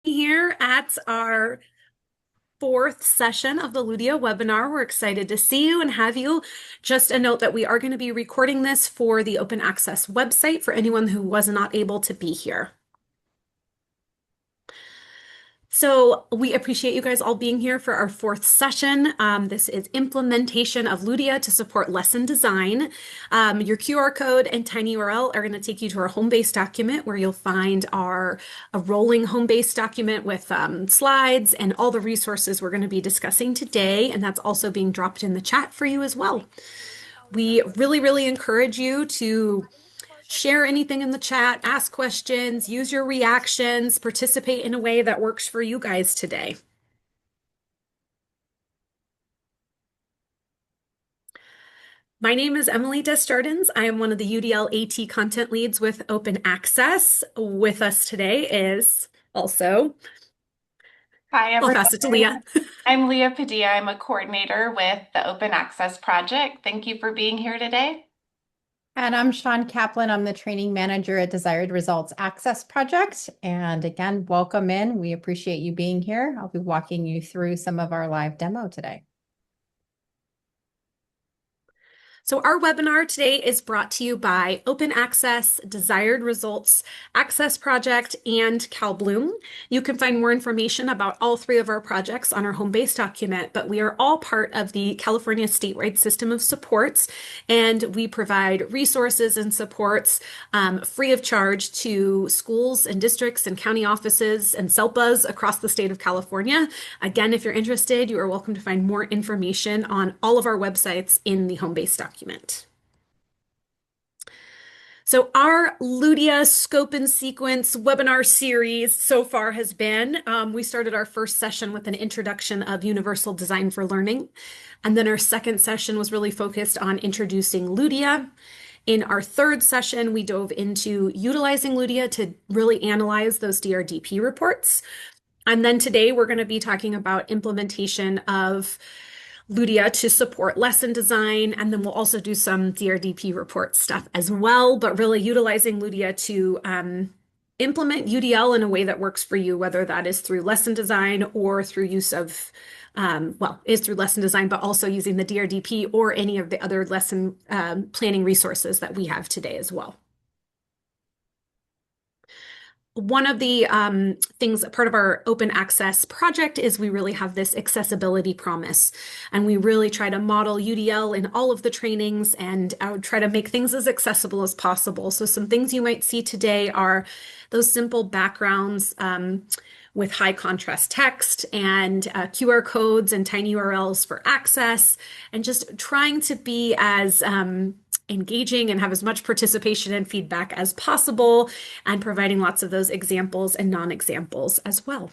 Here at our fourth session of the LUDIA webinar. We're excited to see you and have you. Just a note that we are going to be recording this for the open access website for anyone who was not able to be here. So we appreciate you guys all being here for our fourth session. This is implementation of LUDIA to support lesson design. Your QR code and tinyURL are going to take you to our home-based document where you'll find a rolling home-based document with slides and all the resources we're going to be discussing today. And that's also being dropped in the chat for you as well. We really encourage you to share anything in the chat, ask questions, use your reactions, participate in a way that works for you guys today. My name is Emily Desjardins. I am one of the UDL AT content leads with Open Access. With us today is also, Hi, I'll everyone. pass it to Leah. I'm Leah Padilla. I'm a coordinator with the Open Access Project. Thank you for being here today. And I'm Sean Kaplan. I'm the training manager at Desired Results Access Project. And again, welcome in. We appreciate you being here. I'll be walking you through some of our live demo today. So our webinar today is brought to you by Open Access, Desired Results, Access Project, and CalBloom. You can find more information about all three of our projects on our home-based document, but we are all part of the California statewide system of supports, and we provide resources and supports free of charge to schools and districts and county offices and SELPAs across the state of California. Again, if you're interested, you are welcome to find more information on all of our websites in the home-based document. So our LUDIA Scope and Sequence webinar series so far has been, we started our first session with an introduction of universal design for learning. And then our second session was really focused on introducing LUDIA. In our third session, we dove into utilizing LUDIA to really analyze those DRDP reports. And then today we're going to be talking about implementation of LUDIA to support lesson design, and then we'll also do some DRDP report stuff as well, but really utilizing LUDIA to implement UDL in a way that works for you, whether that is through lesson design or through use of, is through lesson design, but also using the DRDP or any of the other lesson planning resources that we have today as well. One of the things, part of our open access project is we really have this accessibility promise, and we really try to model UDL in all of the trainings, and I would try to make things as accessible as possible. So some things you might see today are those simple backgrounds with high contrast text and QR codes and tiny URLs for access, and just trying to be as engaging and have as much participation and feedback as possible, and providing lots of those examples and non-examples as well.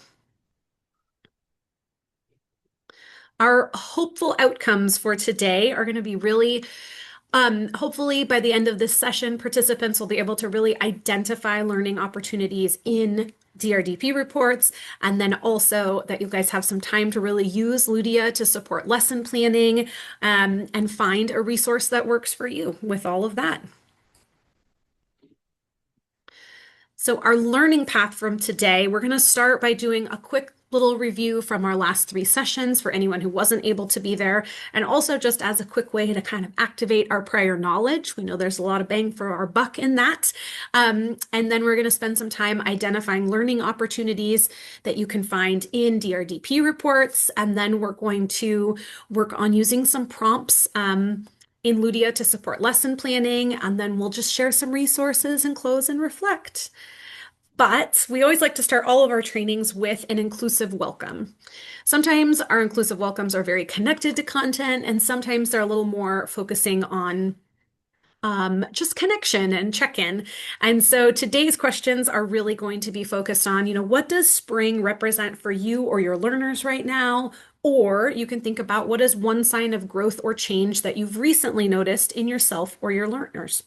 Our hopeful outcomes for today are going to be really, hopefully by the end of this session, participants will be able to really identify learning opportunities in DRDP reports, and then also that you guys have some time to really use LUDIA to support lesson planning and find a resource that works for you with all of that. So our learning path from today, we're going to start by doing a quick little review from our last three sessions for anyone who wasn't able to be there, and also just as a quick way to kind of activate our prior knowledge. We know there's a lot of bang for our buck in that. And then we're going to spend some time identifying learning opportunities that you can find in DRDP reports, and then we're going to work on using some prompts in LUDIA to support lesson planning, and then we'll just share some resources and close and reflect. But we always like to start all of our trainings with an inclusive welcome. Sometimes our inclusive welcomes are very connected to content, and sometimes they're a little more focusing on just connection and check-in. And so today's questions are really going to be focused on, what does spring represent for you or your learners right now? Or you can think about what is one sign of growth or change that you've recently noticed in yourself or your learners.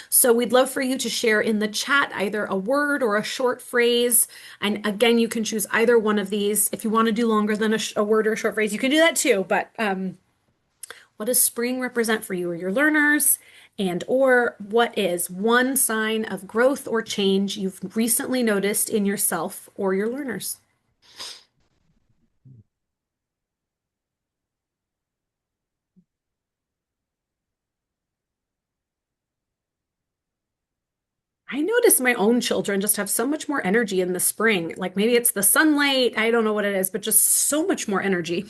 So we'd love for you to share in the chat either a word or a short phrase. And again, you can choose either one of these. If you want to do longer than a word or a short phrase, you can do that too. But what does spring represent for you or your learners? And or what is one sign of growth or change you've recently noticed in yourself or your learners? I notice my own children just have so much more energy in the spring. Like maybe it's the sunlight, I don't know what it is, but just so much more energy.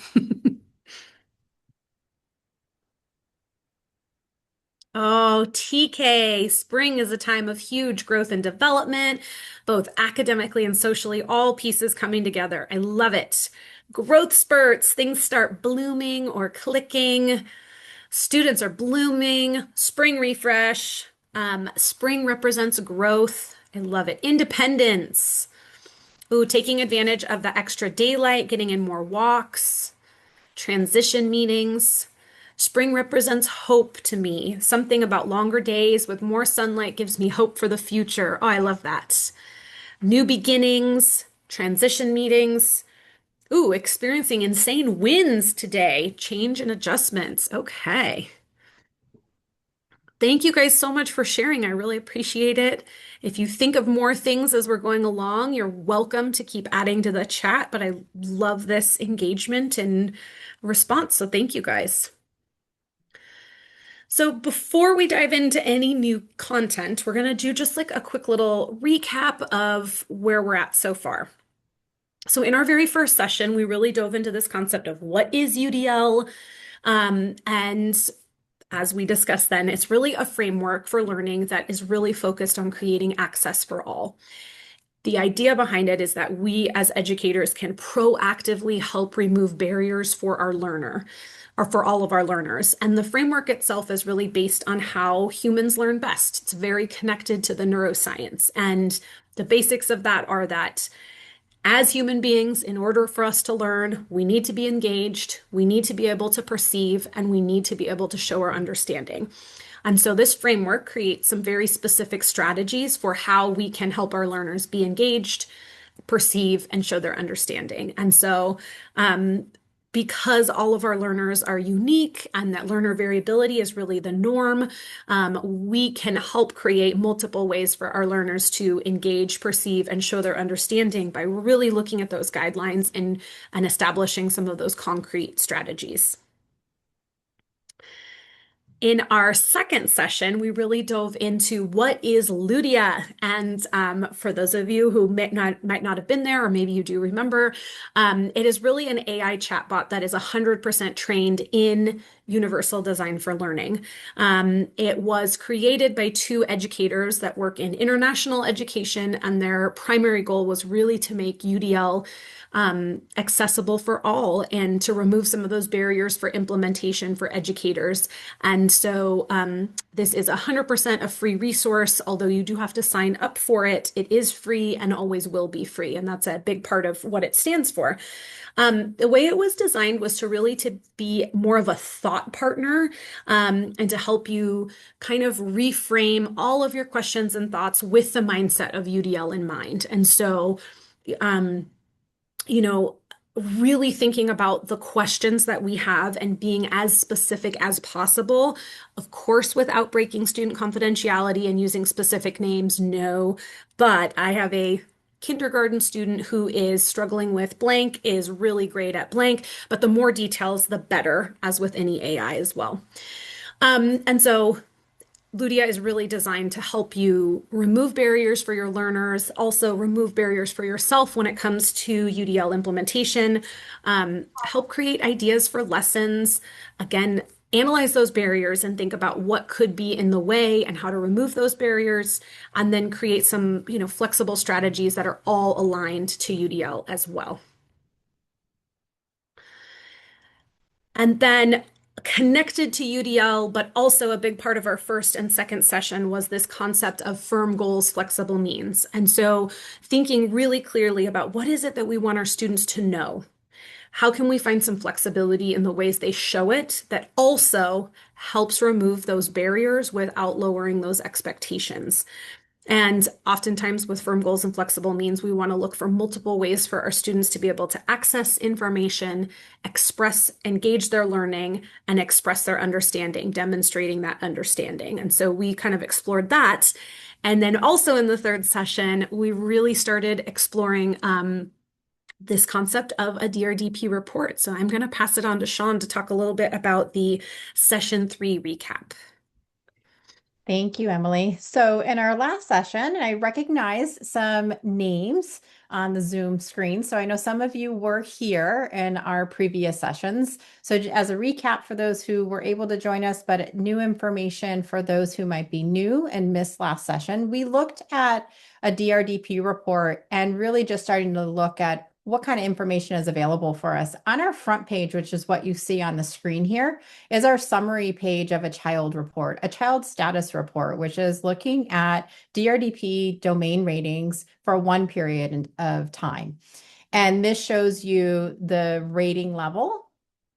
Oh, TK, spring is a time of huge growth and development, both academically and socially, all pieces coming together. I love it. Growth spurts, things start blooming or clicking. Students are blooming. Spring refresh. Spring represents growth. I love it. Independence. Ooh, taking advantage of the extra daylight, getting in more walks, transition meetings. Spring represents hope to me. Something about longer days with more sunlight gives me hope for the future. Oh, I love that. New beginnings, transition meetings. Ooh, experiencing insane wins today. Change and adjustments. Okay. Thank you guys so much for sharing. I really appreciate it. If you think of more things as we're going along, you're welcome to keep adding to the chat, but I love this engagement and response. So thank you guys. So before we dive into any new content, we're going to do just like a quick little recap of where we're at so far. So in our very first session, we really dove into this concept of what is UDL, and as we discussed then, it's really a framework for learning that is really focused on creating access for all. The idea behind it is that we as educators can proactively help remove barriers for our learner or for all of our learners. And the framework itself is really based on how humans learn best. It's very connected to the neuroscience. And the basics of that are that as human beings, in order for us to learn, we need to be engaged, we need to be able to perceive, and we need to be able to show our understanding. And so this framework creates some very specific strategies for how we can help our learners be engaged, perceive, and show their understanding. And so because all of our learners are unique and that learner variability is really the norm, we can help create multiple ways for our learners to engage, perceive, and show their understanding by really looking at those guidelines and establishing some of those concrete strategies. In our second session, we really dove into what is LUDIA. And for those of you who might not have been there, or maybe you do remember, it is really an AI chatbot that is 100% trained in universal design for learning. It was created by two educators that work in international education, and their primary goal was really to make UDL accessible for all and to remove some of those barriers for implementation for educators. And so this is 100% a free resource, although you do have to sign up for it. It is free and always will be free. And that's a big part of what it stands for. The way it was designed was to be more of a thought partner, and to help you kind of reframe all of your questions and thoughts with the mindset of UDL in mind. And so, really thinking about the questions that we have and being as specific as possible, of course, without breaking student confidentiality and using specific names, no. But I have a kindergarten student who is struggling with blank, is really great at blank, but the more details, the better, as with any AI as well. And so LUDIA is really designed to help you remove barriers for your learners, also remove barriers for yourself when it comes to UDL implementation, help create ideas for lessons, again, analyze those barriers and think about what could be in the way and how to remove those barriers, and then create some, flexible strategies that are all aligned to UDL as well. And then connected to UDL, but also a big part of our first and second session was this concept of firm goals, flexible means. And so thinking really clearly about what is it that we want our students to know? How can we find some flexibility in the ways they show it that also helps remove those barriers without lowering those expectations? And oftentimes with firm goals and flexible means, we want to look for multiple ways for our students to be able to access information, express, engage their learning, and express their understanding, demonstrating that understanding. And so we kind of explored that. And then also in the third session, we really started exploring this concept of a DRDP report. So I'm going to pass it on to Sean to talk a little bit about the session 3 recap. Thank you, Emily. So in our last session, I recognized some names on the Zoom screen. So I know some of you were here in our previous sessions. So as a recap for those who were able to join us, but new information for those who might be new and missed last session, we looked at a DRDP report and really just starting to look at what kind of information is available for us. On our front page, which is what you see on the screen here, is our summary page of a child report, a child status report, which is looking at DRDP domain ratings for one period of time. And this shows you the rating level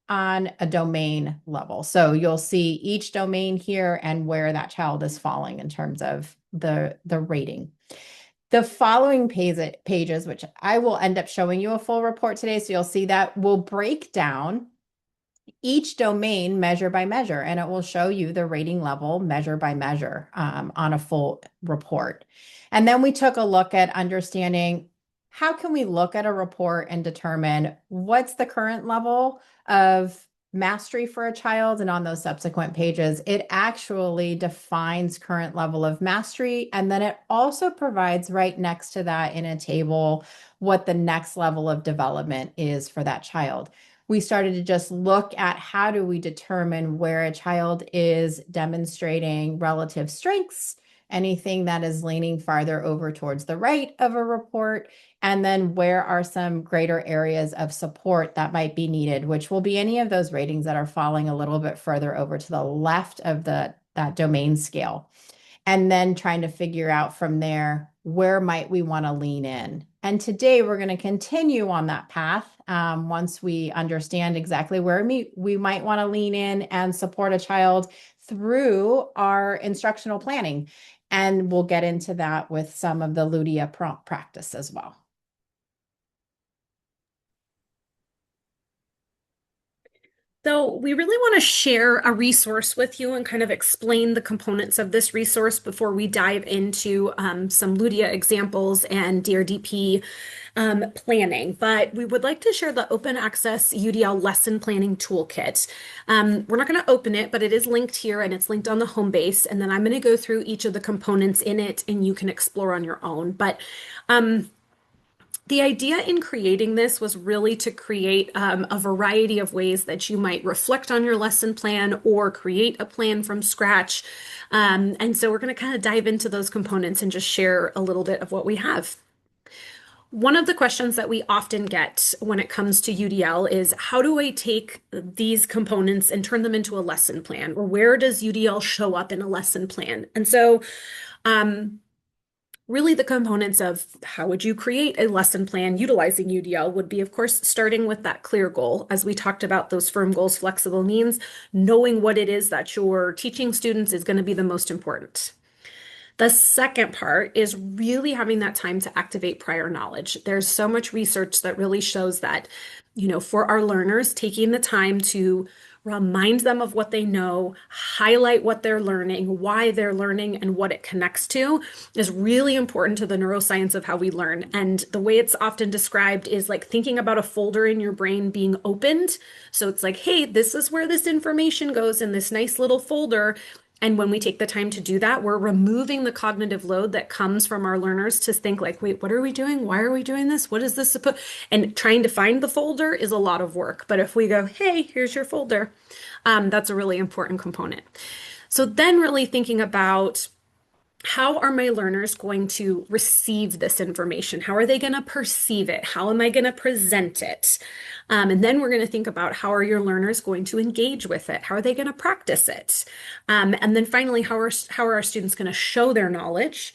on a domain level. So you'll see each domain here and where that child is falling in terms of the rating. The following pages, which I will end up showing you a full report today, so you'll see that will break down each domain measure by measure, and it will show you the rating level measure by measure on a full report. And then we took a look at understanding how can we look at a report and determine what's the current level of mastery for a child, and on those subsequent pages, it actually defines current level of mastery. And then it also provides right next to that in a table what the next level of development is for that child. We started to just look at how do we determine where a child is demonstrating relative strengths, anything that is leaning farther over towards the right of a report, and then where are some greater areas of support that might be needed, which will be any of those ratings that are falling a little bit further over to the left of that domain scale. And then trying to figure out from there, where might we want to lean in? And today we're going to continue on that path once we understand exactly where we might want to lean in and support a child through our instructional planning. And we'll get into that with some of the LUDIA prompt practice as well. So we really want to share a resource with you and kind of explain the components of this resource before we dive into some LUDIA examples and DRDP planning. But we would like to share the Open Access UDL Lesson Planning Toolkit. We're not going to open it, but it is linked here and it's linked on the home base. And then I'm going to go through each of the components in it and you can explore on your own. But the idea in creating this was really to create a variety of ways that you might reflect on your lesson plan or create a plan from scratch. And so we're going to kind of dive into those components and just share a little bit of what we have. One of the questions that we often get when it comes to UDL is how do I take these components and turn them into a lesson plan? Or where does UDL show up in a lesson plan? And so really the components of how would you create a lesson plan utilizing UDL would be, of course, starting with that clear goal. As we talked about those firm goals, flexible means, knowing what it is that you're teaching students is going to be the most important. The second part is really having that time to activate prior knowledge. There's so much research that really shows that, for our learners, taking the time to remind them of what they know, highlight what they're learning, why they're learning, and what it connects to is really important to the neuroscience of how we learn. And the way it's often described is like thinking about a folder in your brain being opened. So it's like, hey, this is where this information goes in this nice little folder. And when we take the time to do that, we're removing the cognitive load that comes from our learners to think like, wait, what are we doing? Why are we doing this? What is this supposed? And trying to find the folder is a lot of work. But if we go, hey, here's your folder, that's a really important component. So then really thinking about how are my learners going to receive this information? How are they going to perceive it? How am I going to present it? And then we're going to think about how are your learners going to engage with it? How are they going to practice it? And then finally, how are our students going to show their knowledge?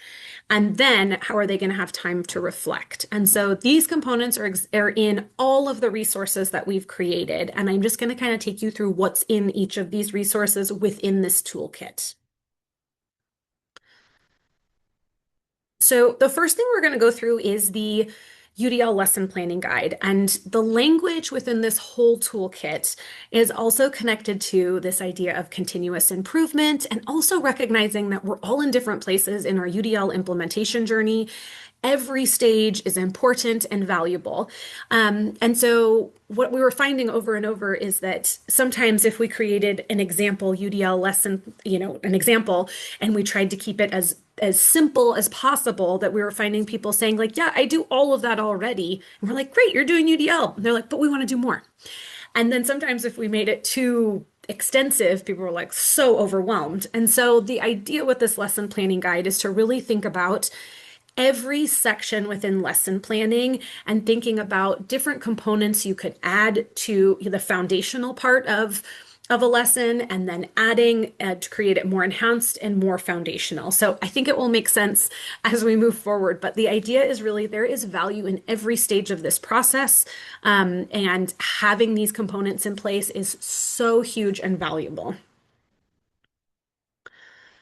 And then how are they going to have time to reflect? And so these components are in all of the resources that we've created. And I'm just going to kind of take you through what's in each of these resources within this toolkit. So the first thing we're going to go through is the UDL lesson planning guide. And the language within this whole toolkit is also connected to this idea of continuous improvement and also recognizing that we're all in different places in our UDL implementation journey. Every stage is important and valuable. And so what we were finding over and over is that sometimes if we created an example UDL lesson, an example, and we tried to keep it as simple as possible, that we were finding people saying like, yeah, I do all of that already. And we're like, great, you're doing UDL. And they're like, but we want to do more. And then sometimes if we made it too extensive, people were like so overwhelmed. And so the idea with this lesson planning guide is to really think about every section within lesson planning and thinking about different components you could add to the foundational part of a lesson and then adding to create it more enhanced and more foundational. So I think it will make sense as we move forward. But the idea is really there is value in every stage of this process. And having these components in place is so huge and valuable.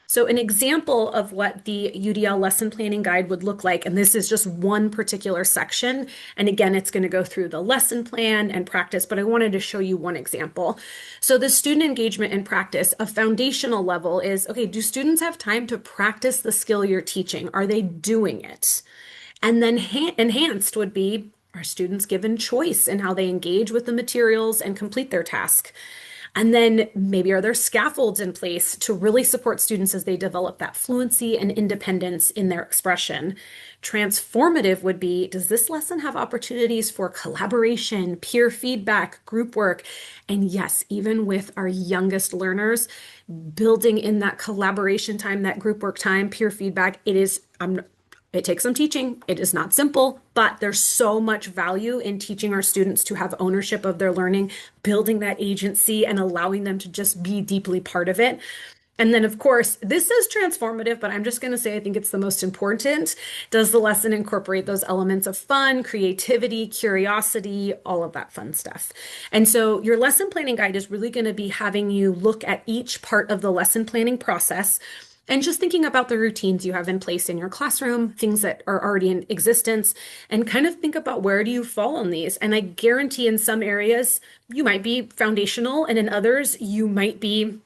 So an example of what the UDL lesson planning guide would look like, and this is just one particular section, and again, it's going to go through the lesson plan and practice, but I wanted to show you one example. So the student engagement and practice, a foundational level is, okay, do students have time to practice the skill you're teaching? Are they doing it? And then enhanced would be, are students given choice in how they engage with the materials and complete their task? And then maybe are there scaffolds in place to really support students as they develop that fluency and independence in their expression? Transformative would be, does this lesson have opportunities for collaboration, peer feedback, group work? And yes, even with our youngest learners, building in that collaboration time, that group work time, peer feedback, it takes some teaching. It is not simple, but there's so much value in teaching our students to have ownership of their learning, building that agency and allowing them to just be deeply part of it. And then, of course, this is transformative, but I'm just going to say I think it's the most important. Does the lesson incorporate those elements of fun, creativity, curiosity, all of that fun stuff? And so your lesson planning guide is really going to be having you look at each part of the lesson planning process and just thinking about the routines you have in place in your classroom, things that are already in existence, and kind of think about where do you fall on these. And I guarantee in some areas you might be foundational, and in others you might be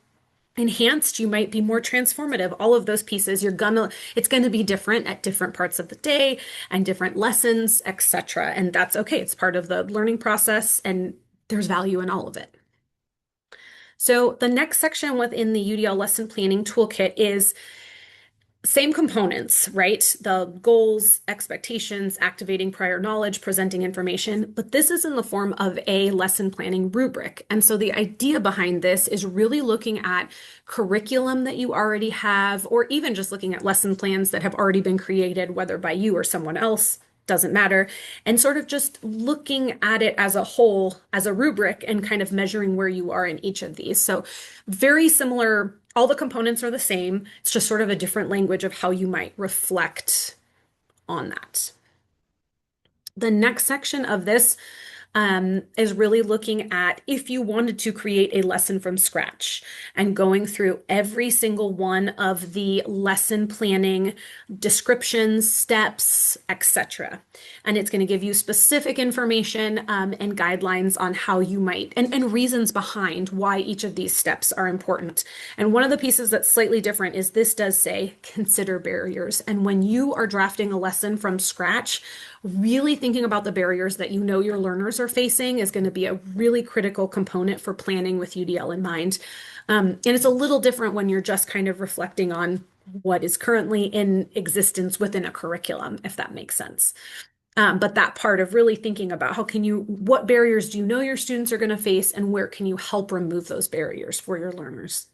enhanced, you might be more transformative. All of those pieces, it's gonna be different at different parts of the day and different lessons, etc. And that's okay. It's part of the learning process, and there's value in all of it. So the next section within the UDL lesson planning toolkit is same components, right? The goals, expectations, activating prior knowledge, presenting information, but this is in the form of a lesson planning rubric. And so the idea behind this is really looking at curriculum that you already have, or even just looking at lesson plans that have already been created, whether by you or someone else, doesn't matter, and sort of just looking at it as a whole, as a rubric, and kind of measuring where you are in each of these. So very similar, all the components are the same. It's just sort of a different language of how you might reflect on that. The next section of this is really looking at if you wanted to create a lesson from scratch and going through every single one of the lesson planning descriptions, steps, etc. And it's going to give you specific information and guidelines on how you might, and reasons behind why each of these steps are important. And one of the pieces that's slightly different is this does say consider barriers. And when you are drafting a lesson from scratch, really thinking about the barriers that you know your learners are facing is going to be a really critical component for planning with UDL in mind. And it's a little different when you're just kind of reflecting on what is currently in existence within a curriculum, if that makes sense. But that part of really thinking about what barriers do you know your students are going to face, and where can you help remove those barriers for your learners?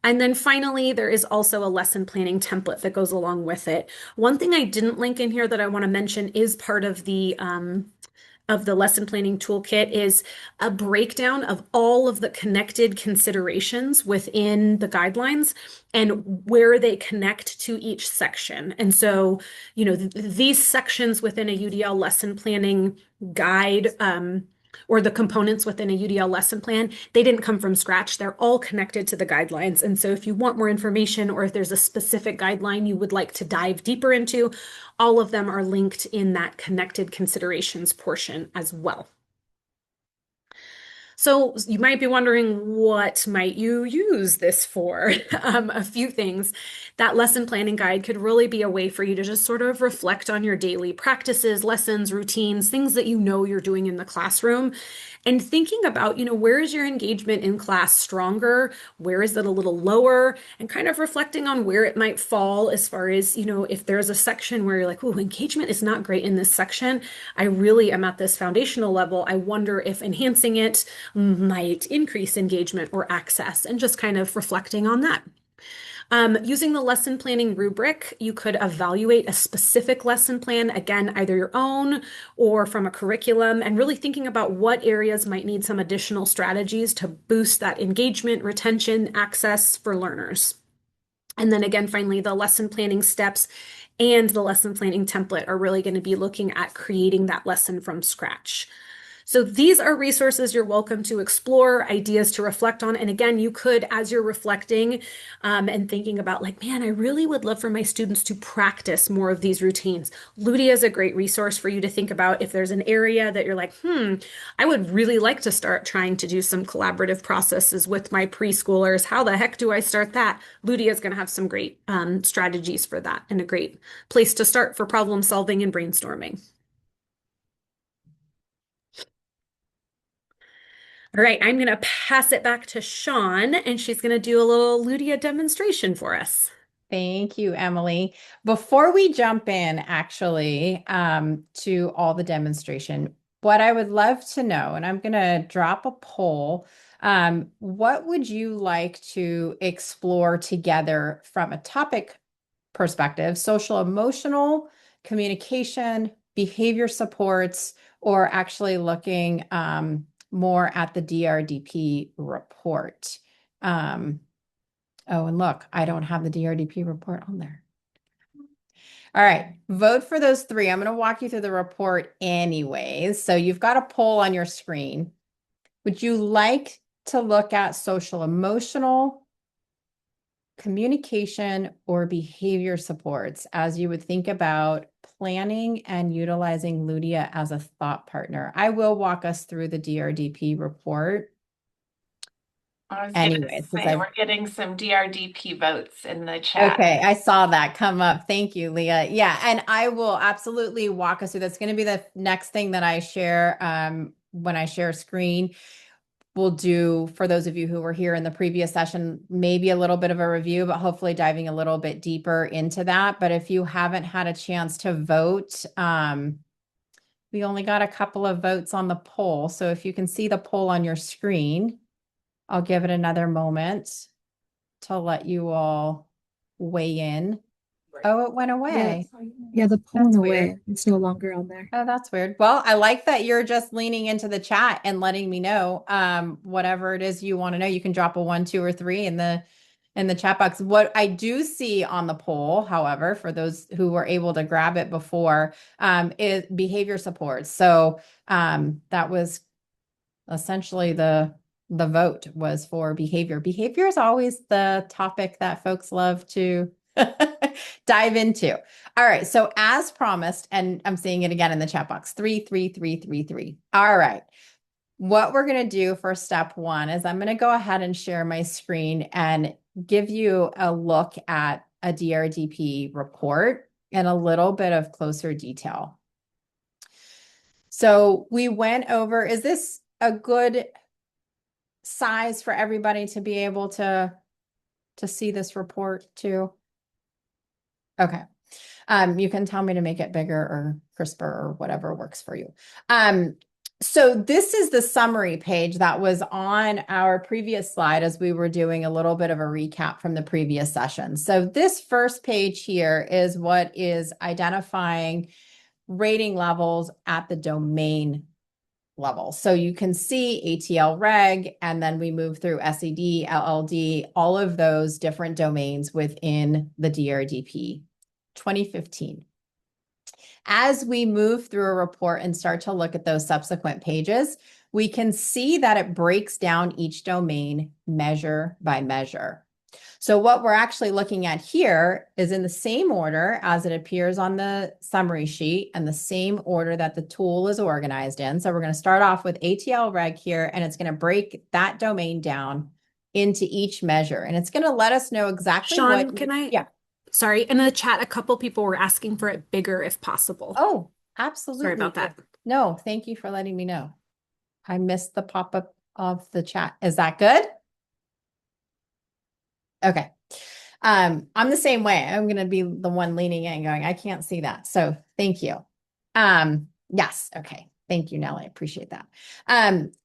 And then finally, there is also a lesson planning template that goes along with it. One thing I didn't link in here that I want to mention is part of the lesson planning toolkit is a breakdown of all of the connected considerations within the guidelines and where they connect to each section. And so, these sections within a UDL lesson planning guide or the components within a UDL lesson plan, they didn't come from scratch. They're all connected to the guidelines. And so if you want more information or if there's a specific guideline you would like to dive deeper into, all of them are linked in that connected considerations portion as well. So you might be wondering, what might you use this for? A few things. That lesson planning guide could really be a way for you to just sort of reflect on your daily practices, lessons, routines, things that you know you're doing in the classroom, and thinking about, where is your engagement in class stronger? Where is it a little lower? And kind of reflecting on where it might fall as far as, if there's a section where you're like, oh, engagement is not great in this section. I really am at this foundational level. I wonder if enhancing it might increase engagement or access, and just kind of reflecting on that. Using the lesson planning rubric, you could evaluate a specific lesson plan, again, either your own or from a curriculum, and really thinking about what areas might need some additional strategies to boost that engagement, retention, access for learners. And then again, finally, the lesson planning steps and the lesson planning template are really going to be looking at creating that lesson from scratch. So these are resources you're welcome to explore, ideas to reflect on. And again, you could, as you're reflecting and thinking about like, man, I really would love for my students to practice more of these routines. LUDIA is a great resource for you to think about if there's an area that you're like, I would really like to start trying to do some collaborative processes with my preschoolers. How the heck do I start that? LUDIA is going to have some great strategies for that and a great place to start for problem solving and brainstorming. All right, I'm going to pass it back to Sean, and she's going to do a little LUDIA demonstration for us. Thank you, Emily. Before we jump in, actually, to all the demonstration, what I would love to know, and I'm going to drop a poll, what would you like to explore together from a topic perspective, social emotional, communication, behavior supports, or actually looking more at the DRDP report? Oh, and look, I don't have the DRDP report on there. All right, vote for those three. I'm going to walk you through the report anyways. So you've got a poll on your screen. Would you like to look at social emotional, communication, or behavior supports as you would think about planning and utilizing LUDIA as a thought partner? I will walk us through the DRDP report. I was going to Anyways, say, we're getting some DRDP votes in the chat. okay, I saw that come up. Thank you, Leah. Yeah, and I will absolutely walk us through. That's going to be the next thing that I share when I share screen. We'll do, for those of you who were here in the previous session, maybe a little bit of a review, but hopefully diving a little bit deeper into that. But if you haven't had a chance to vote, we only got a couple of votes on the poll. So if you can see the poll on your screen, I'll give it another moment to let you all weigh in. Oh, it went away. Yeah, the poll That's went away. weird. It's no longer on there. Oh, that's weird. Well, I like that you're just leaning into the chat and letting me know whatever it is you want to know. You can drop a 1, 2, or 3 in the chat box. What I do see on the poll, however, for those who were able to grab it before, is behavior support. So that was essentially the vote was for behavior. Behavior is always the topic that folks love to dive into. All right. So as promised, and I'm seeing it again in the chat box, 3, 3, 3, 3, 3. All right. What we're going to do for step 1 is I'm going to go ahead and share my screen and give you a look at a DRDP report in a little bit of closer detail. So we went over, is this a good size for everybody to be able to see this report too? Okay. You can tell me to make it bigger or crisper or whatever works for you. So this is the summary page that was on our previous slide as we were doing a little bit of a recap from the previous session. So this first page here is what is identifying rating levels at the domain level. So you can see ATL reg, and then we move through SED, LLD, all of those different domains within the DRDP 2015. As we move through a report and start to look at those subsequent pages, we can see that it breaks down each domain measure by measure. So what we're actually looking at here is in the same order as it appears on the summary sheet and the same order that the tool is organized in. So we're going to start off with ATL reg here, and it's going to break that domain down into each measure. And it's going to let us know exactly Sean, what, can I? yeah. Sorry, in the chat, a couple people were asking for it bigger if possible. Oh, absolutely. Sorry about that. No, thank you for letting me know. I missed the pop-up of the chat. Is that good? Okay. I'm the same way. I'm going to be the one leaning in going, I can't see that. So thank you. Yes. Okay. Thank you, Nellie. I appreciate that.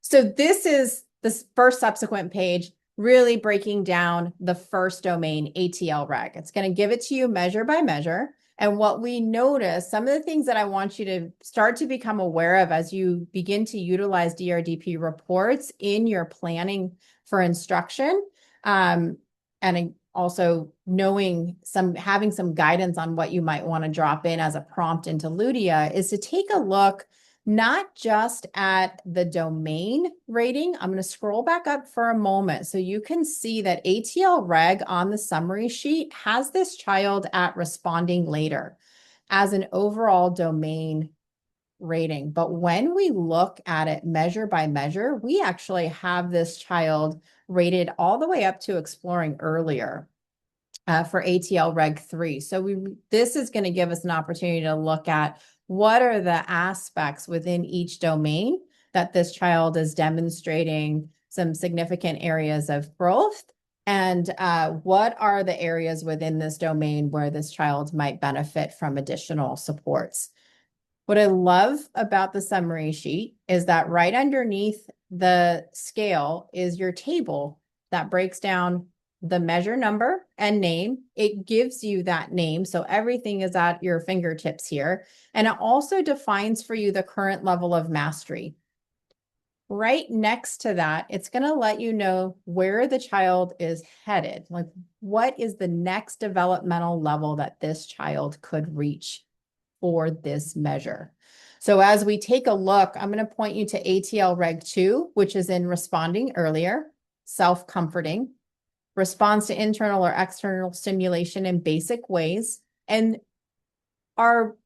So this is this first subsequent page, really breaking down the first domain, ATL reg. It's going to give it to you measure by measure. And what we notice, some of the things that I want you to start to become aware of as you begin to utilize DRDP reports in your planning for instruction, and also having some guidance on what you might want to drop in as a prompt into LUDIA is to take a look not just at the domain rating. I'm going to scroll back up for a moment so you can see that ATL reg on the summary sheet has this child at responding later as an overall domain rating. But when we look at it measure by measure, we actually have this child rated all the way up to exploring earlier for ATL Reg 3. So this is going to give us an opportunity to look at what are the aspects within each domain that this child is demonstrating some significant areas of growth, and what are the areas within this domain where this child might benefit from additional supports. What I love about the summary sheet is that right underneath the scale is your table that breaks down the measure number and name. It gives you that name. So everything is at your fingertips here. And it also defines for you the current level of mastery. Right next to that, it's going to let you know where the child is headed. Like, what is the next developmental level that this child could reach for this measure? So as we take a look, I'm going to point you to ATL Reg 2, which is in responding earlier, self-comforting, responds to internal or external stimulation in basic ways. And our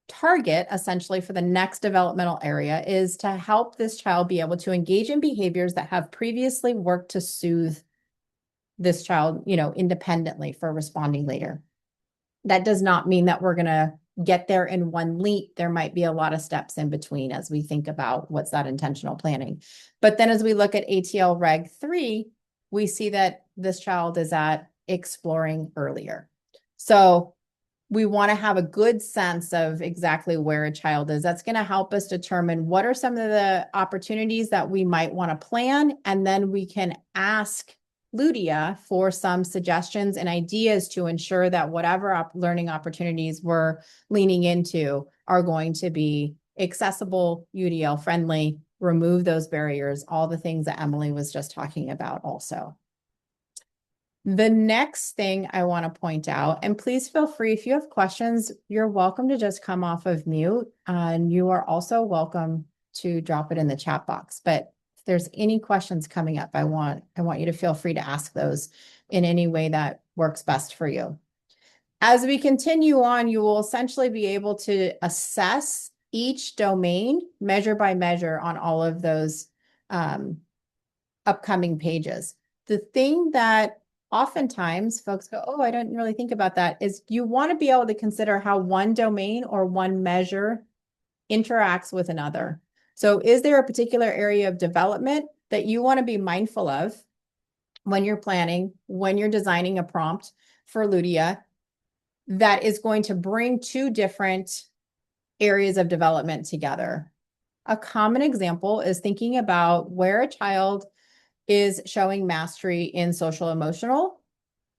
target essentially for the next developmental area is to help this child be able to engage in behaviors that have previously worked to soothe this child, independently for responding later. That does not mean that we're going to get there in one leap. There might be a lot of steps in between as we think about what's that intentional planning. But then as we look at ATL Reg 3, we see that this child is at exploring earlier. So we want to have a good sense of exactly where a child is. That's going to help us determine what are some of the opportunities that we might want to plan. And then we can ask LUDIA for some suggestions and ideas to ensure that whatever learning opportunities we're leaning into are going to be accessible, UDL friendly, remove those barriers, all the things that Emily was just talking about also. The next thing I want to point out, and please feel free, if you have questions, you're welcome to just come off of mute, and you are also welcome to drop it in the chat box. But if there's any questions coming up, I want you to feel free to ask those in any way that works best for you. As we continue on, you will essentially be able to assess each domain measure by measure on all of those upcoming pages. The thing that oftentimes folks go, oh, I didn't really think about that, is you want to be able to consider how one domain or one measure interacts with another. So is there a particular area of development that you want to be mindful of when you're planning, when you're designing a prompt for LUDIA, that is going to bring two different areas of development together? A common example is thinking about where a child is showing mastery in social emotional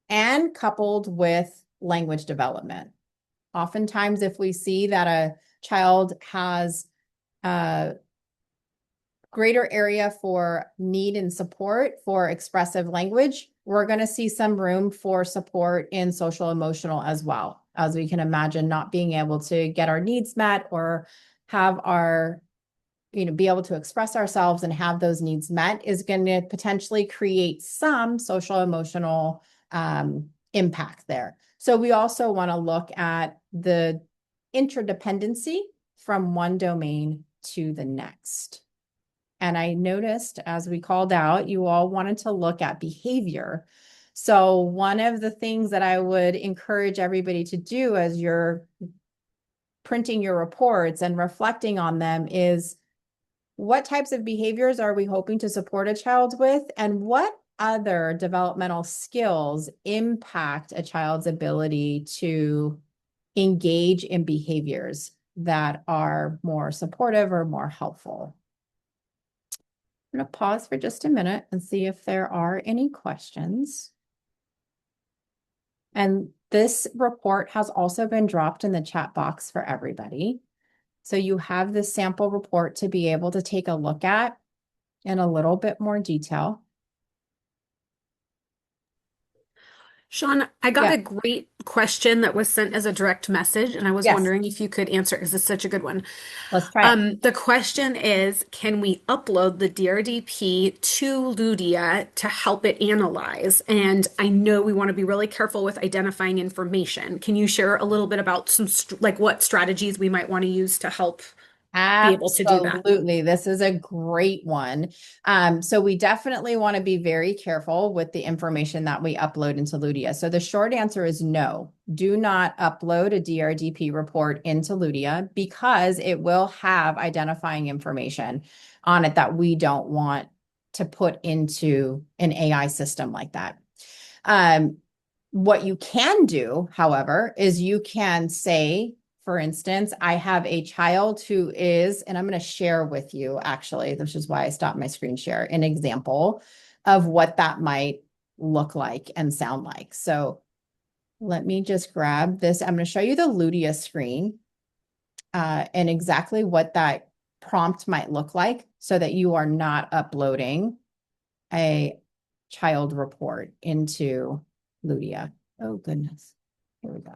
and coupled with language development. Oftentimes, if we see that a child has a greater area for need and support for expressive language, we're going to see some room for support in social emotional as well, as we can imagine not being able to get our needs met or have our be able to express ourselves and have those needs met is going to potentially create some social emotional impact there. So we also want to look at the interdependency from one domain to the next. And I noticed as we called out, you all wanted to look at behavior. So one of the things that I would encourage everybody to do as you're printing your reports and reflecting on them is, what types of behaviors are we hoping to support a child with? And what other developmental skills impact a child's ability to engage in behaviors that are more supportive or more helpful? I'm going to pause for just a minute and see if there are any questions. And this report has also been dropped in the chat box for everybody. So you have this sample report to be able to take a look at in a little bit more detail. Sean, I got Yeah. a great question that was sent as a direct message, and I was Yes. wondering if you could answer, because it's such a good one. Let's try it. The question is, can we upload the DRDP to LUDIA to help it analyze? And I know we want to be really careful with identifying information. Can you share a little bit about some like what strategies we might want to use to help be able to do that? Absolutely. This is a great one. So we definitely want to be very careful with the information that we upload into LUDIA. So the short answer is no, do not upload a DRDP report into LUDIA, because it will have identifying information on it that we don't want to put into an AI system like that. What you can do, however, is you can say, for instance, I have a child who is, and I'm going to share with you, actually, this is why I stopped my screen share, an example of what that might look like and sound like. So let me just grab this. I'm going to show you the LUDIA screen and exactly what that prompt might look like, so that you are not uploading a child report into LUDIA. Oh, goodness. Here we go.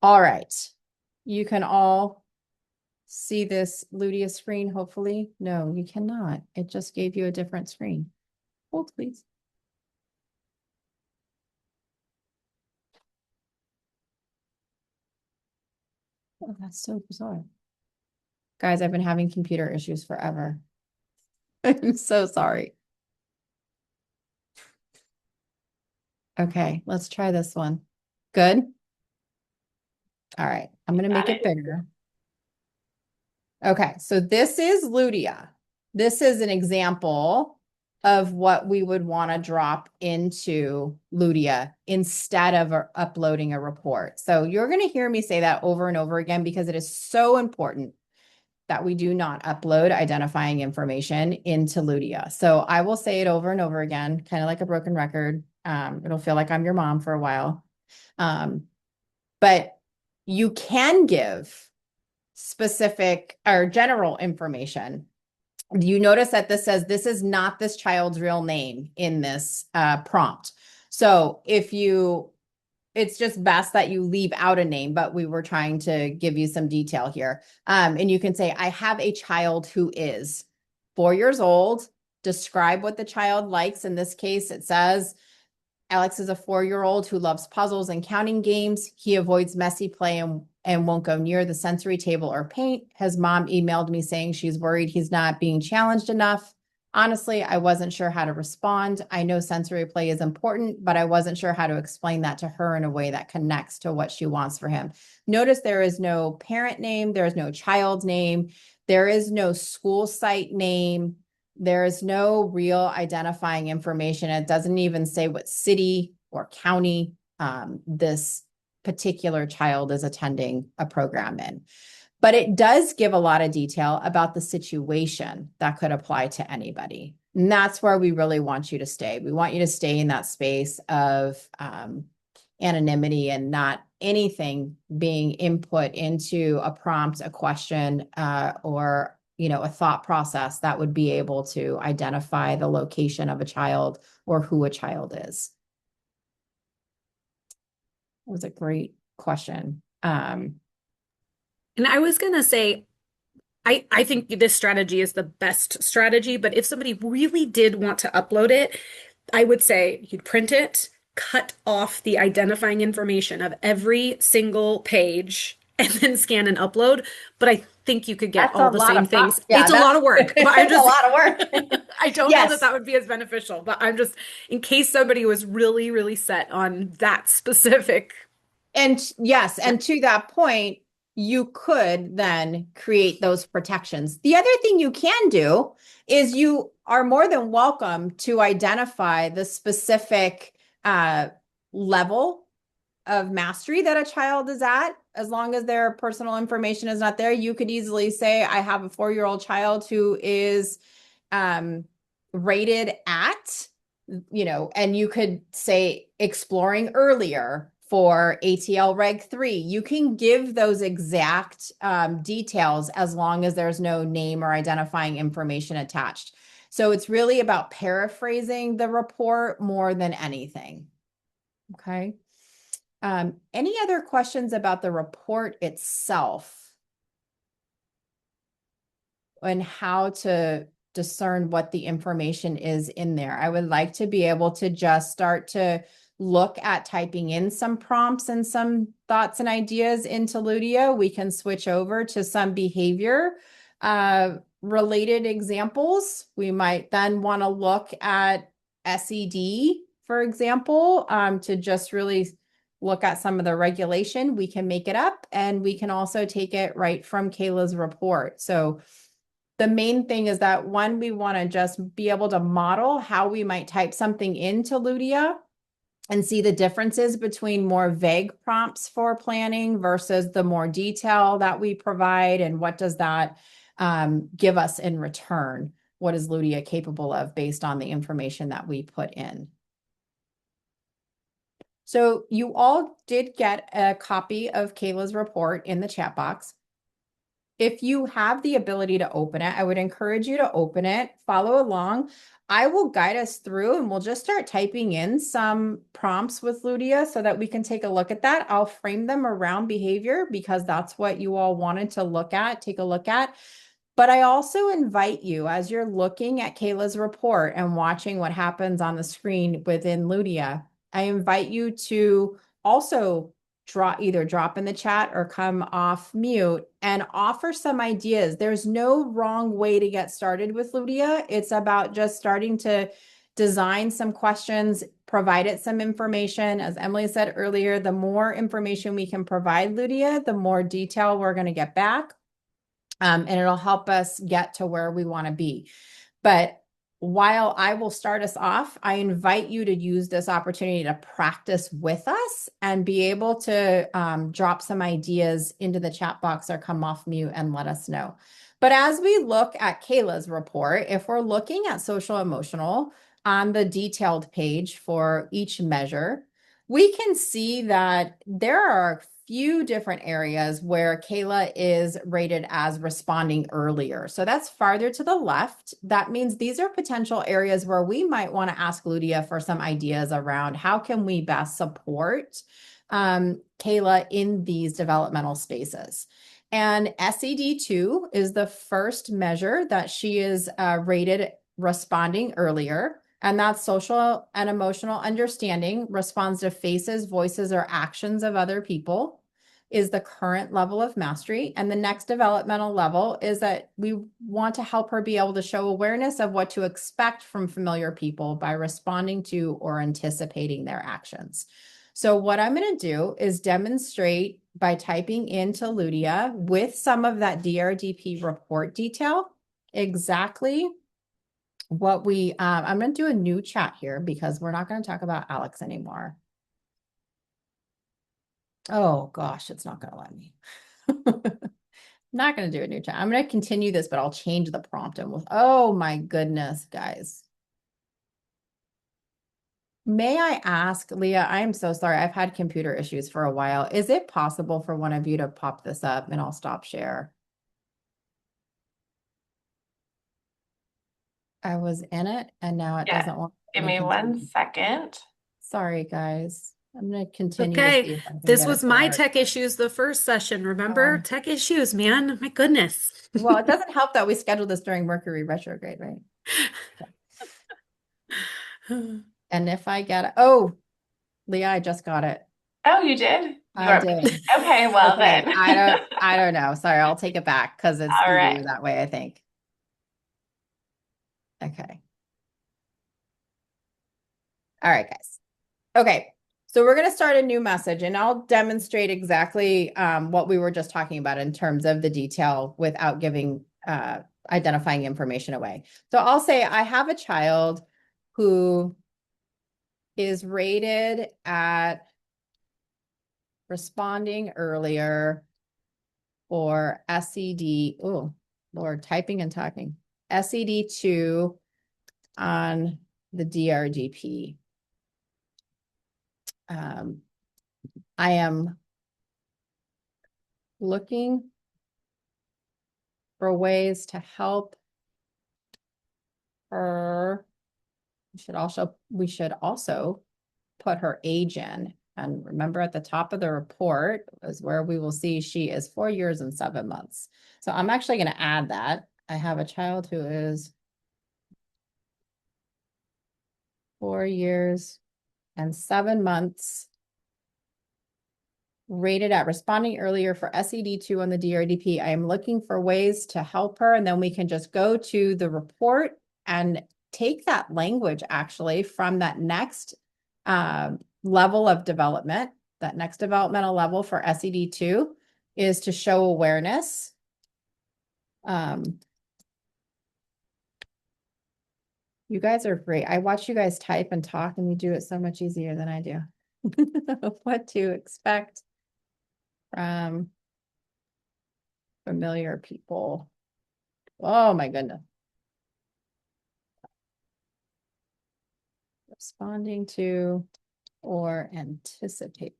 All right. You can all see this LUDIA screen, hopefully. No, you cannot. It just gave you a different screen. Hold, please. Oh, that's so bizarre. Guys, I've been having computer issues forever. I'm so sorry. Okay, let's try this one. Good. All right, I'm going to make it bigger. Okay, so this is LUDIA. This is an example of what we would want to drop into LUDIA instead of uploading a report. So you're going to hear me say that over and over again, because it is so important that we do not upload identifying information into LUDIA. So I will say it over and over again, kind of like a broken record. It'll feel like I'm your mom for a while. But you can give specific or general information. You notice that this says this is not this child's real name in this prompt. So it's just best that you leave out a name, but we were trying to give you some detail here. And you can say, I have a child who is 4 years old. Describe what the child likes. In this case, it says, Alex is a 4-year-old who loves puzzles and counting games. He avoids messy play and won't go near the sensory table or paint. His mom emailed me saying she's worried he's not being challenged enough. Honestly, I wasn't sure how to respond. I know sensory play is important, but I wasn't sure how to explain that to her in a way that connects to what she wants for him. Notice there is no parent name. There is no child name. There is no school site name. There is no real identifying information. It doesn't even say what city or county this particular child is attending a program in. But it does give a lot of detail about the situation that could apply to anybody. And that's where we really want you to stay. We want you to stay in that space of anonymity and not anything being input into a prompt, a question, or a thought process that would be able to identify the location of a child or who a child is. It was a great question. And I was going to say, I think this strategy is the best strategy, but if somebody really did want to upload it, I would say you'd print it, cut off the identifying information of every single page, and then scan and upload. But I think you could get That's a all the lot same of things. yeah, It's a lot that's of work, but I'm it's a just, lot of work. I don't know that Yes. that would be as beneficial, but I'm just, in case somebody was really, really set on that specific. And yes, Yeah. and to that point, you could then create those protections. The other thing you can do is you are more than welcome to identify the specific uh, level of mastery that a child is at. As long as their personal information is not there, you could easily say, I have a 4-year-old child who is um, rated at, and you could say exploring earlier for ATL Reg 3. You can give those exact details as long as there's no name or identifying information attached. So it's really about paraphrasing the report more than anything. Okay. Any other questions about the report itself and how to discern what the information is in there? I would like to be able to just start to look at typing in some prompts and some thoughts and ideas into LUDIA. We can switch over to some behavior related examples. We might then want to look at SED, for example, to just really look at some of the regulation. We can make it up, and we can also take it right from Kayla's report. So the main thing is that one, we want to just be able to model how we might type something into LUDIA and see the differences between more vague prompts for planning versus the more detail that we provide, and what does that give us in return? What is LUDIA capable of based on the information that we put in? So you all did get a copy of Kayla's report in the chat box. If you have the ability to open it, I would encourage you to open it, follow along. I will guide us through, and we'll just start typing in some prompts with LUDIA so that we can take a look at that. I'll frame them around behavior because that's what you all wanted to look at, take a look at. But I also invite you, as you're looking at Kayla's report and watching what happens on the screen within LUDIA, I invite you to also either drop in the chat or come off mute and offer some ideas. There's no wrong way to get started with LUDIA. It's about just starting to design some questions, provide it some information. As Emily said earlier, the more information we can provide LUDIA, the more detail we're going to get back. And it'll help us get to where we want to be. But while I will start us off, I invite you to use this opportunity to practice with us and be able to drop some ideas into the chat box or come off mute and let us know. But as we look at Kayla's report, if we're looking at social emotional on the detailed page for each measure, we can see that there are a few different areas where Kayla is rated as responding earlier. So that's farther to the left. That means these are potential areas where we might want to ask LUDIA for some ideas around how can we best support Kayla in these developmental spaces. And SED2 is the first measure that she is rated responding earlier. And that's social and emotional understanding, responds to faces, voices, or actions of other people, is the current level of mastery. And the next developmental level is that we want to help her be able to show awareness of what to expect from familiar people by responding to or anticipating their actions. So what I'm going to do is demonstrate by typing into LUDIA with some of that DRDP report detail exactly what we, I'm going to do a new chat here because we're not going to talk about Alex anymore. Oh gosh, it's not going to let me. Not going to do a new chat. I'm going to continue this, but I'll change the prompt and oh my goodness, guys. May I ask, Leah, I am so sorry. I've had computer issues for a while. Is it possible for one of you to pop this up and I'll stop share? I was in it and now it Yeah. doesn't want Give me me to one continue. second. Sorry, guys. I'm going to continue to Okay, see if I can this get was it to my work. tech issues the first session. Remember? Um, Tech issues, man. My goodness. well, it doesn't help that we scheduled this during Mercury retrograde, right? And if I get it, oh, Leah, I just got it. Oh, you did? You I are did. okay, well Okay, then. I don't know. Sorry, I'll take it back because it's All easier right. that way, I think. Okay. All right, guys. Okay. So we're going to start a new message and I'll demonstrate exactly what we were just talking about in terms of the detail without giving identifying information away. So I'll say I have a child who is rated at responding earlier or SED. Oh, Lord, typing and talking. SED2 on the DRDP. I am looking for ways to help her. We should also put her age in. And remember at the top of the report is where we will see she is 4 years and 7 months. So I'm actually going to add that. I have a child who is 4 years and 7 months, rated at responding earlier for SED2 on the DRDP. I am looking for ways to help her. And then we can just go to the report and take that language actually from that next level of development. That next developmental level for SED2 is to show awareness. You guys are great. I watch you guys type and talk and you do it so much easier than I do. What to expect from familiar people. Oh my goodness. Responding to or anticipate.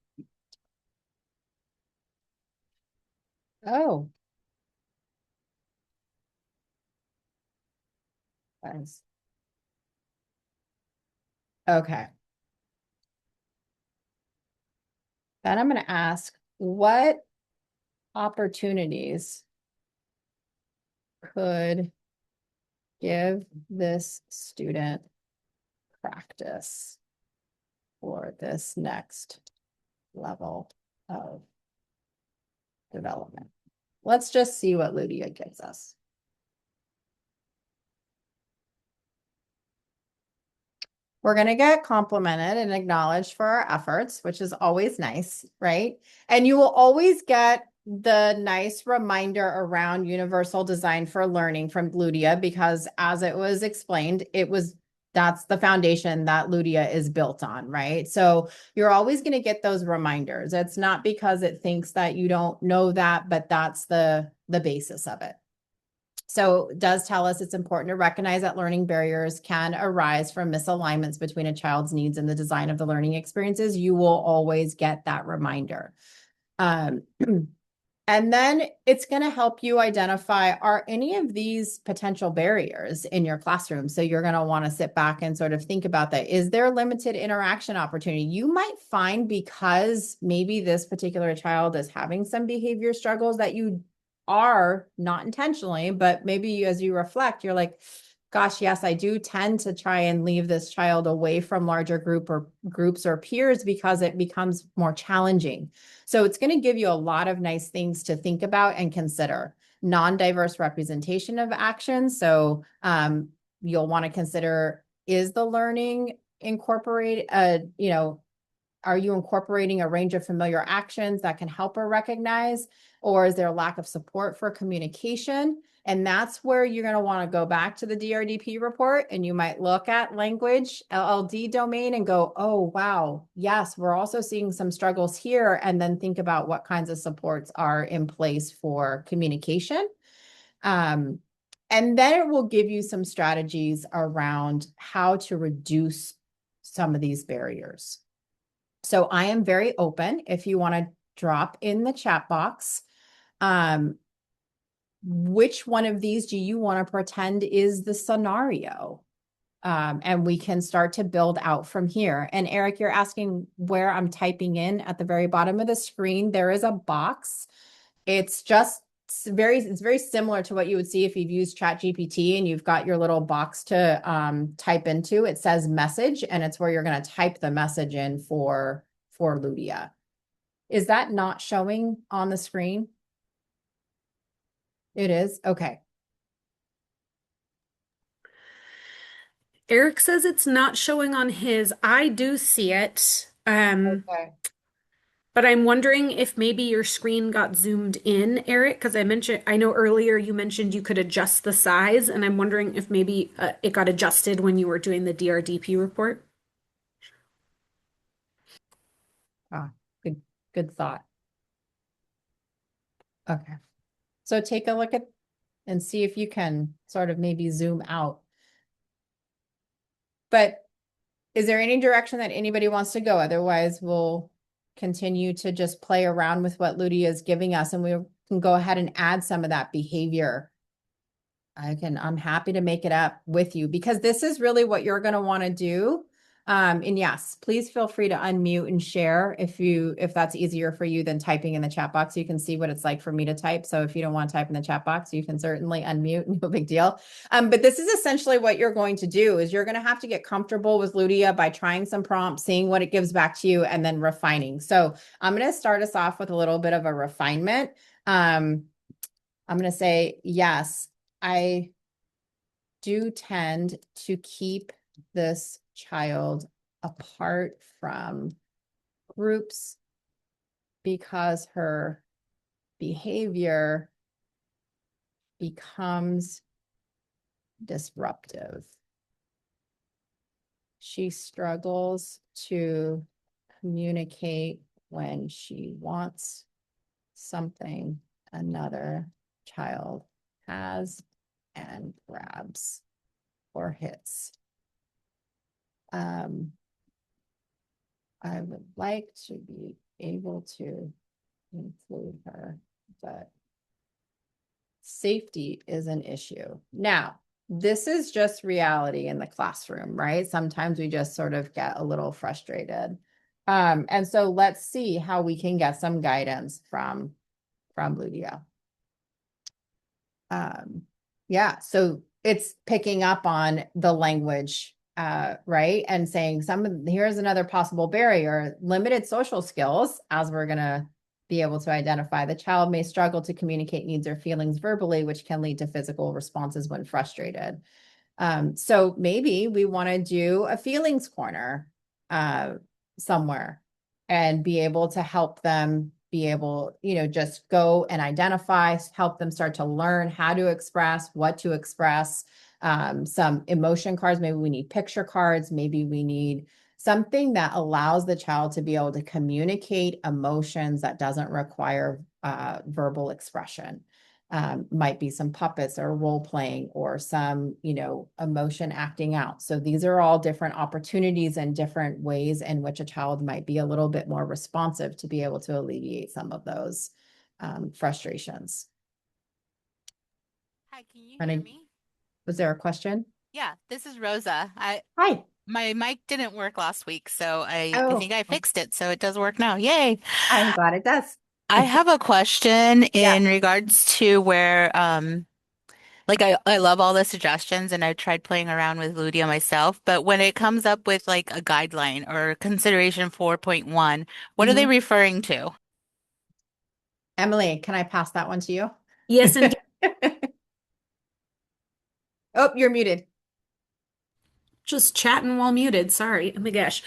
Oh. Guys. Okay. Then I'm going to ask what opportunities could give this student practice for this next level of development. Let's just see what LUDIA gives us. We're going to get complimented and acknowledged for our efforts, which is always nice, right? And you will always get the nice reminder around universal design for learning from LUDIA because as it was explained, that's the foundation that LUDIA is built on, right? So you're always going to get those reminders. It's not because it thinks that you don't know that, but that's the basis of it. So it does tell us it's important to recognize that learning barriers can arise from misalignments between a child's needs and the design of the learning experiences. You will always get that reminder. And then it's going to help you identify, are any of these potential barriers in your classroom? So you're going to want to sit back and sort of think about that. Is there limited interaction opportunity? You might find because maybe this particular child is having some behavior struggles that you are not intentionally, but maybe as you reflect, you're like, gosh, yes, I do tend to try and leave this child away from larger groups or peers because it becomes more challenging. So it's going to give you a lot of nice things to think about and consider. Non-diverse representation of actions. So you'll want to consider, is the learning incorporate, are you incorporating a range of familiar actions that can help her recognize, or is there a lack of support for communication? And that's where you're going to want to go back to the DRDP report and you might look at language, LLD domain and go, oh, wow, yes, we're also seeing some struggles here. And then think about what kinds of supports are in place for communication. And then it will give you some strategies around how to reduce some of these barriers. So I am very open if you want to drop in the chat box. Which one of these do you want to pretend is the scenario? And we can start to build out from here. And Eric, you're asking where I'm typing in at the very bottom of the screen. There is a box. It's just it's very similar to what you would see if you've used ChatGPT and you've got your little box to type into. It says message, and it's where you're going to type the message in for LUDIA. Is that not showing on the screen? It is? Okay. Eric says it's not showing on his. I do see it. Okay. But I'm wondering if maybe your screen got zoomed in, Eric, because I know earlier you mentioned you could adjust the size, and I'm wondering if maybe it got adjusted when you were doing the DRDP report. Ah, good thought. Okay. So take a look at and see if you can sort of maybe zoom out. But is there any direction that anybody wants to go? Otherwise, we'll continue to just play around with what LUDIA is giving us, and we can go ahead and add some of that behavior. I'm happy to make it up with you because this is really what you're going to want to do. And yes, please feel free to unmute and share if that's easier for you than typing in the chat box. You can see what it's like for me to type. So if you don't want to type in the chat box, you can certainly unmute, no big deal. But this is essentially what you're going to do is you're going to have to get comfortable with LUDIA by trying some prompts, seeing what it gives back to you, and then refining. So I'm going to start us off with a little bit of a refinement. I'm going to say, yes, I do tend to keep this child apart from groups because her behavior becomes disruptive. She struggles to communicate when she wants something another child has and grabs or hits. I would like to be able to include her, but safety is an issue. Now, this is just reality in the classroom, right? Sometimes we just sort of get a little frustrated. And so let's see how we can get some guidance from LUDIA. Yeah, so it's picking up on the language, right? And saying here's another possible barrier, limited social skills, as we're going to be able to identify. The child may struggle to communicate needs or feelings verbally, which can lead to physical responses when frustrated. So maybe we want to do a feelings corner somewhere and be able to help them be able, just go and identify, help them start to learn how to express, what to express, some emotion cards. Maybe we need picture cards. Maybe we need something that allows the child to be able to communicate emotions that doesn't require verbal expression. Might be some puppets or role playing or some, emotion acting out. So these are all different opportunities and different ways in which a child might be a little bit more responsive to be able to alleviate some of those frustrations. Hi, can you Running. hear me? Was there a question? Yeah, this is Rosa. Hi. My mic didn't work last week, so I Oh, think I fixed it, so it does work now. Yay. I'm glad it does. I have a question Yeah. in regards to where like I love all the suggestions and I tried playing around with Ludia myself, but when it comes up with like a guideline or consideration 4.1, what are they referring to? Emily, can I pass that one to you? Yes, indeed. Oh, you're muted. Just chatting while muted. Sorry. Oh my gosh.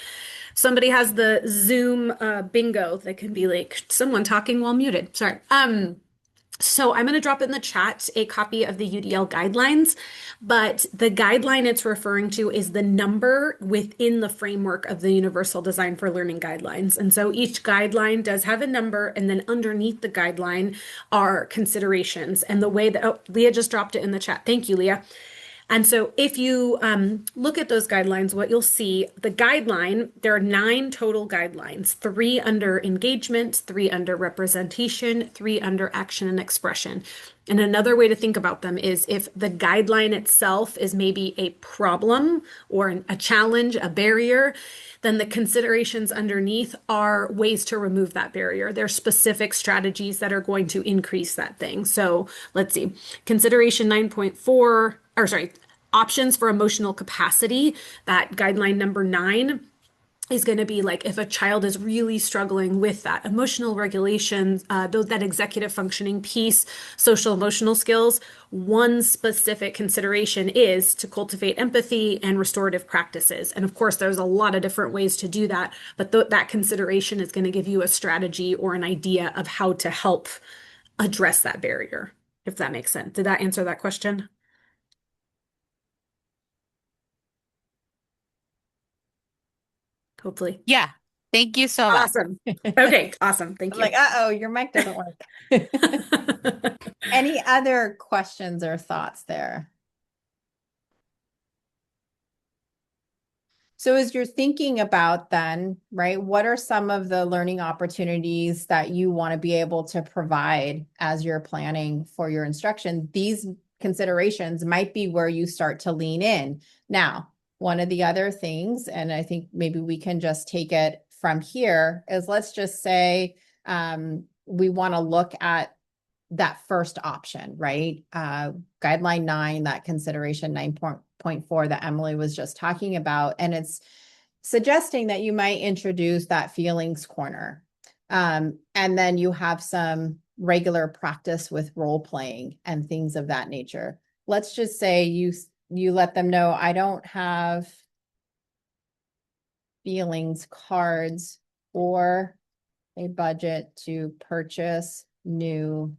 Somebody has the Zoom bingo that can be like someone talking while muted. Sorry. So I'm going to drop in the chat a copy of the UDL guidelines, but the guideline it's referring to is the number within the framework of the Universal Design for Learning guidelines. And so each guideline does have a number, and then underneath the guideline are considerations. And the way that, oh, Leah just dropped it in the chat. Thank you, Leah. And so if you look at those guidelines, what you'll see, the guideline, there are 9 total guidelines, 3 under engagement, 3 under representation, 3 under action and expression. And another way to think about them is if the guideline itself is maybe a problem or a challenge, a barrier, then the considerations underneath are ways to remove that barrier. There are specific strategies that are going to increase that thing. So let's see, consideration 9.4, or sorry, options for emotional capacity, that guideline number 9 is going to be like if a child is really struggling with that emotional regulation, that executive functioning piece, social emotional skills, one specific consideration is to cultivate empathy and restorative practices. And of course, there's a lot of different ways to do that, but that consideration is going to give you a strategy or an idea of how to help address that barrier, if that makes sense. Did that answer that question? Hopefully. Yeah. Thank you so much. Awesome. Okay, awesome. Thank I'm you. like, uh-oh, your mic doesn't work. Any other questions or thoughts there? So as you're thinking about then, right, what are some of the learning opportunities that you want to be able to provide as you're planning for your instruction? These considerations might be where you start to lean in. Now, one of the other things, and I think maybe we can just take it from here, is let's just say we want to look at that first option, right? Guideline 9, that consideration 9.4 that Emily was just talking about. And it's suggesting that you might introduce that feelings corner. And then you have some regular practice with role playing and things of that nature. Let's just say you let them know, I don't have feelings cards or a budget to purchase new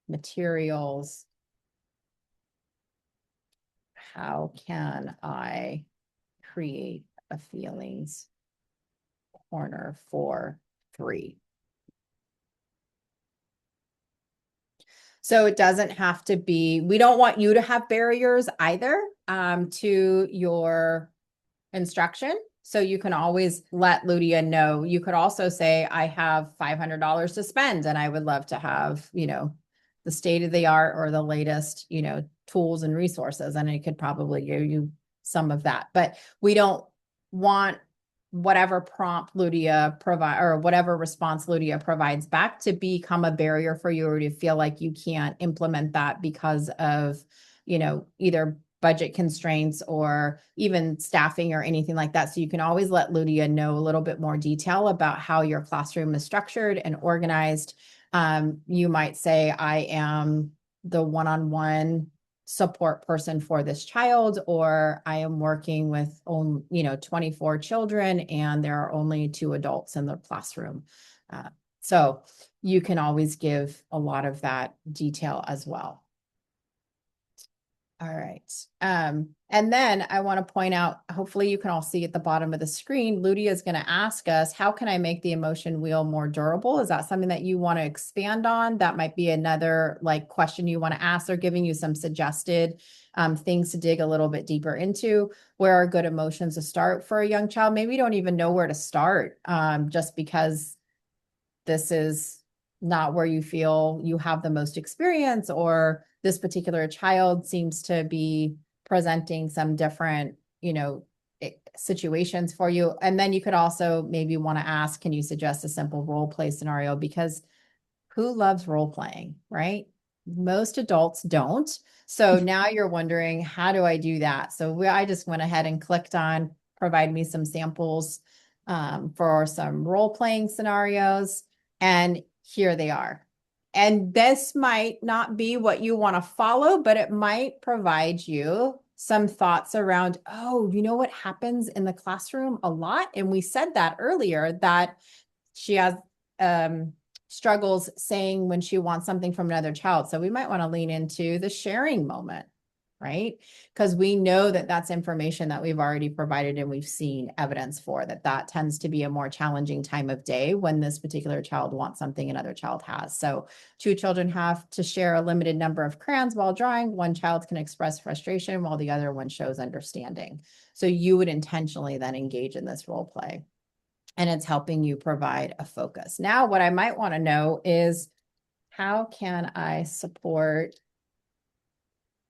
materials. How can I create a feelings corner for 3? So it doesn't have to be, we don't want you to have barriers either to your instruction. So you can always let LUDIA know. You could also say, I have $500 to spend and I would love to have, the state of the art or the latest, tools and resources. And it could probably give you some of that, but we don't want whatever prompt LUDIA provide or whatever response LUDIA provides back to become a barrier for you or to feel like you can't implement that because of, either budget constraints or even staffing or anything like that. So you can always let LUDIA know a little bit more detail about how your classroom is structured and organized. You might say, I am the one-on-one support person for this child, or I am working with 24 children and there are only 2 adults in the classroom. So you can always give a lot of that detail as well. All right. And then I want to point out, hopefully you can all see at the bottom of the screen, LUDIA is going to ask us, how can I make the emotion wheel more durable? Is that something that you want to expand on? That might be another question you want to ask. They're giving you some suggested things to dig a little bit deeper into. Where are good emotions to start for a young child? Maybe you don't even know where to start just because this is not where you feel you have the most experience, or this particular child seems to be presenting some different, situations for you. And then you could also maybe want to ask, can you suggest a simple role play scenario? Because who loves role playing, right? Most adults don't. So now you're wondering, how do I do that? So I just went ahead and clicked on provide me some samples for some role playing scenarios. And here they are. And this might not be what you want to follow, but it might provide you some thoughts around, oh, you know what happens in the classroom a lot? And we said that earlier, that she has struggles saying when she wants something from another child. So we might want to lean into the sharing moment, right? Because we know that that's information that we've already provided and we've seen evidence for that tends to be a more challenging time of day when this particular child wants something another child has. So 2 children have to share a limited number of crayons while drawing. One child can express frustration while the other one shows understanding. So you would intentionally then engage in this role play. And it's helping you provide a focus. Now, what I might want to know is, how can I support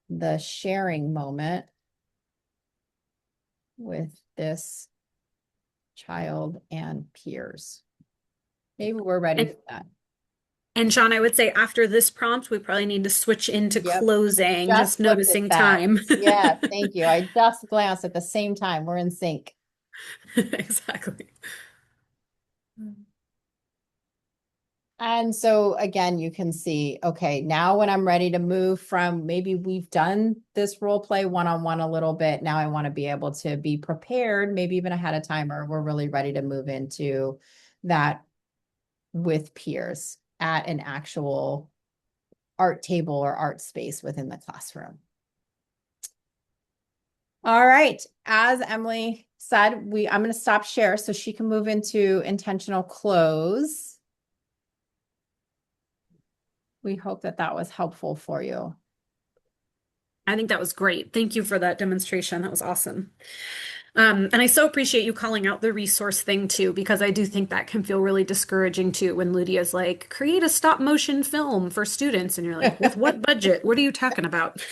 the sharing moment with this child and peers. Maybe we're ready And for that. and Sean, I would say after this prompt, we probably need to switch into Yep. closing, Just just looked at noticing that. time. Yes, thank you. I just glanced at the same time. We're in sync. Exactly. And so again, you can see, okay, now when I'm ready to move from maybe we've done this role play one-on-one a little bit. Now I want to be able to be prepared, maybe even ahead of time, or we're really ready to move into that with peers at an actual art table or art space within the classroom. All right. As Emily said, I'm going to stop share so she can move into intentional close. We hope that that was helpful for you. I think that was great. Thank you for that demonstration. That was awesome. And I so appreciate you calling out the resource thing too, because I do think that can feel really discouraging too when Ludia's like, create a stop motion film for students. And you're like, with what budget? What are you talking about?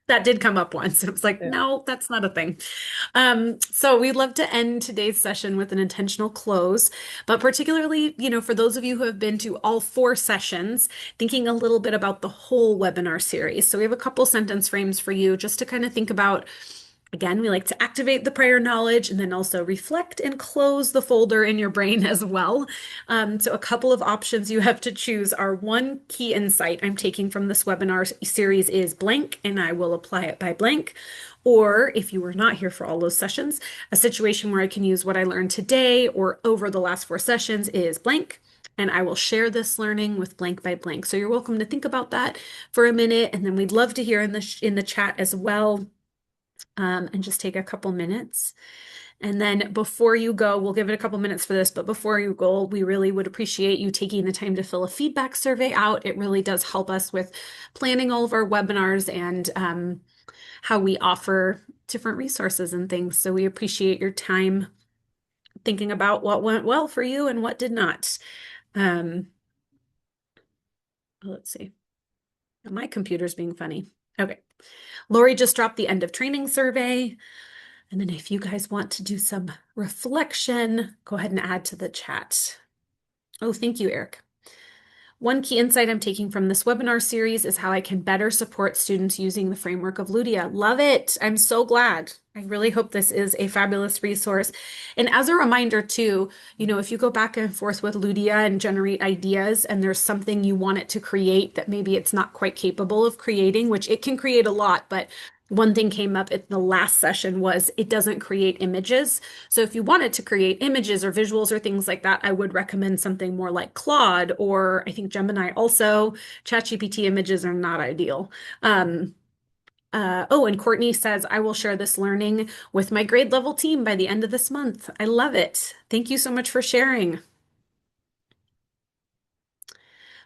That did come up once. It was like, Yeah. no, that's not a thing. So we'd love to end today's session with an intentional close, but particularly, for those of you who have been to all 4 sessions, thinking a little bit about the whole webinar series. So we have a couple sentence frames for you just to kind of think about. Again, we like to activate the prior knowledge and then also reflect and close the folder in your brain as well. So a couple of options you have to choose are: one key insight I'm taking from this webinar series is blank, and I will apply it by blank. Or if you were not here for all those sessions, a situation where I can use what I learned today or over the last 4 sessions is blank. And I will share this learning with blank by blank. So you're welcome to think about that for a minute, and then we'd love to hear in the chat as well. And just take a couple minutes. And then before you go, we'll give it a couple minutes for this, but before you go, we really would appreciate you taking the time to fill a feedback survey out. It really does help us with planning all of our webinars and how we offer different resources and things. So we appreciate your time thinking about what went well for you and what did not. Um, let's see. My computer's being funny. Okay. Lori just dropped the end of training survey. And then if you guys want to do some reflection, go ahead and add to the chat. Oh, thank you, Eric. One key insight I'm taking from this webinar series is how I can better support students using the framework of LUDIA. Love it. I'm so glad. I really hope this is a fabulous resource. And as a reminder too, if you go back and forth with LUDIA and generate ideas and there's something you want it to create that maybe it's not quite capable of creating, which it can create a lot, but one thing came up at the last session was it doesn't create images. So if you wanted to create images or visuals or things like that, I would recommend something more like Claude, or I think Gemini also. ChatGPT images are not ideal. And Courtney says, I will share this learning with my grade level team by the end of this month. I love it. Thank you so much for sharing.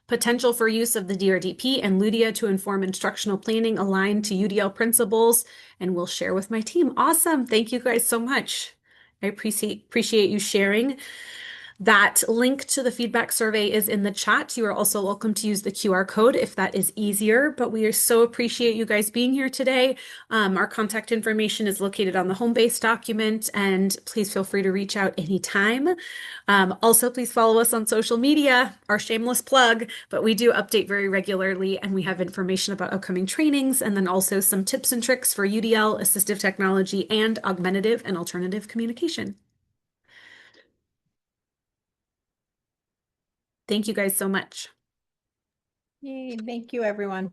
Potential for use of the DRDP and LUDIA to inform instructional planning aligned to UDL principles, and we'll share with my team. Awesome. Thank you guys so much. I appreciate you sharing. That link to the feedback survey is in the chat. You are also welcome to use the QR code if that is easier, but we so appreciate you guys being here today. Our contact information is located on the home base document, and please feel free to reach out anytime. Also, please follow us on social media, our shameless plug, but we do update very regularly, and we have information about upcoming trainings, and then also some tips and tricks for UDL, assistive technology, and augmentative and alternative communication. Thank you guys so much. Yay, thank you, everyone.